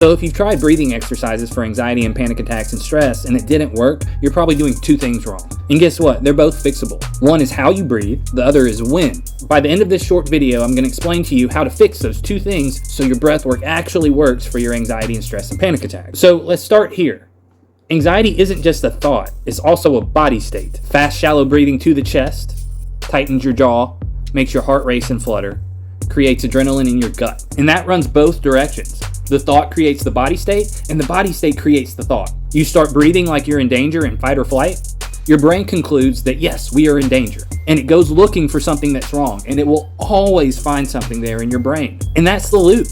So if you've tried breathing exercises for anxiety and panic attacks and stress and it didn't work, you're probably doing two things wrong. And guess what? They're both fixable. One is how you breathe, the other is when. By the end of this short video, I'm going to explain to you how to fix those two things so your breath work actually works for your anxiety and stress and panic attacks. So let's start here. Anxiety isn't just a thought, it's also a body state. Fast, shallow breathing to the chest tightens your jaw, makes your heart race and flutter, creates adrenaline in your gut. And that runs both directions. The thought creates the body state, and the body state creates the thought. You start breathing like you're in danger in fight or flight, your brain concludes that yes, we are in danger. And it goes looking for something that's wrong, and it will always find something there in your brain. And that's the loop.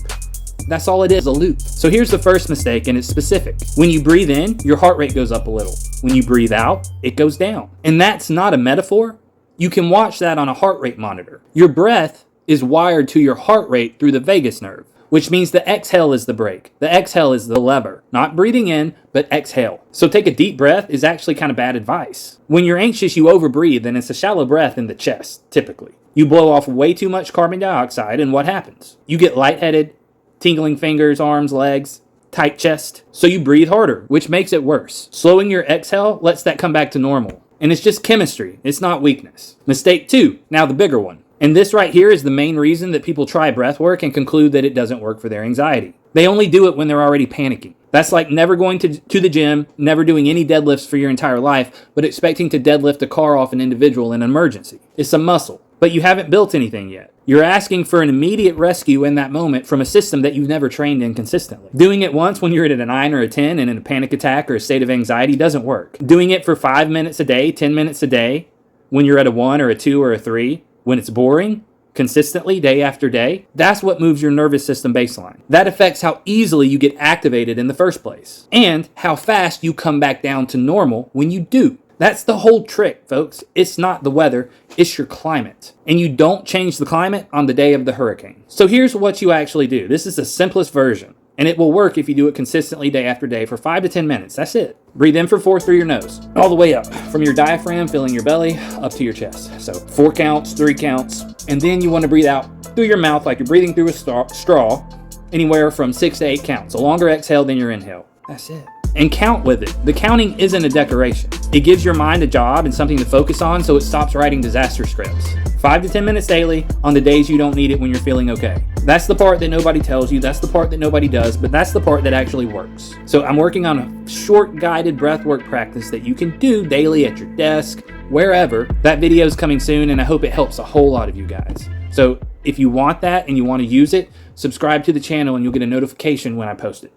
That's all it is, a loop. So here's the first mistake, and it's specific. When you breathe in, your heart rate goes up a little. When you breathe out, it goes down. And that's not a metaphor. You can watch that on a heart rate monitor. Your breath is wired to your heart rate through the vagus nerve, which means the exhale is the brake. The exhale is the lever. Not breathing in, but exhale. So take a deep breath is actually kind of bad advice. When you're anxious, you overbreathe, and it's a shallow breath in the chest, typically. You blow off way too much carbon dioxide, and what happens? You get lightheaded, tingling fingers, arms, legs, tight chest. So you breathe harder, which makes it worse. Slowing your exhale lets that come back to normal. And it's just chemistry. It's not weakness. Mistake 2, now the bigger one. And this right here is the main reason that people try breath work and conclude that it doesn't work for their anxiety. They only do it when they're already panicking. That's like never going to the gym, never doing any deadlifts for your entire life, but expecting to deadlift a car off an individual in an emergency. It's a muscle, but you haven't built anything yet. You're asking for an immediate rescue in that moment from a system that you've never trained in consistently. Doing it once when you're at a 9 or a 10 and in a panic attack or a state of anxiety doesn't work. Doing it for 5 minutes a day, 10 minutes a day, when you're at a 1 or a 2 or a 3, when it's boring, consistently, day after day, that's what moves your nervous system baseline. That affects how easily you get activated in the first place, and how fast you come back down to normal when you do. That's the whole trick, folks. It's not the weather, it's your climate. And you don't change the climate on the day of the hurricane. So here's what you actually do. This is the simplest version, and it will work if you do it consistently day after day for 5 to 10 minutes. That's it. Breathe in for 4 through your nose, all the way up, from your diaphragm, filling your belly, up to your chest. So 4 counts, 3 counts, and then you want to breathe out through your mouth like you're breathing through a straw, anywhere from 6 to 8 counts. A longer exhale than your inhale. That's it. And count with it. The counting isn't a decoration. It gives your mind a job and something to focus on so it stops writing disaster scripts. 5 to 10 minutes daily on the days you don't need it when you're feeling okay. That's the part that nobody tells you. That's the part that nobody does, but that's the part that actually works. So I'm working on a short guided breathwork practice that you can do daily at your desk, wherever. That video is coming soon, and I hope it helps a whole lot of you guys. So if you want that and you want to use it, subscribe to the channel and you'll get a notification when I post it.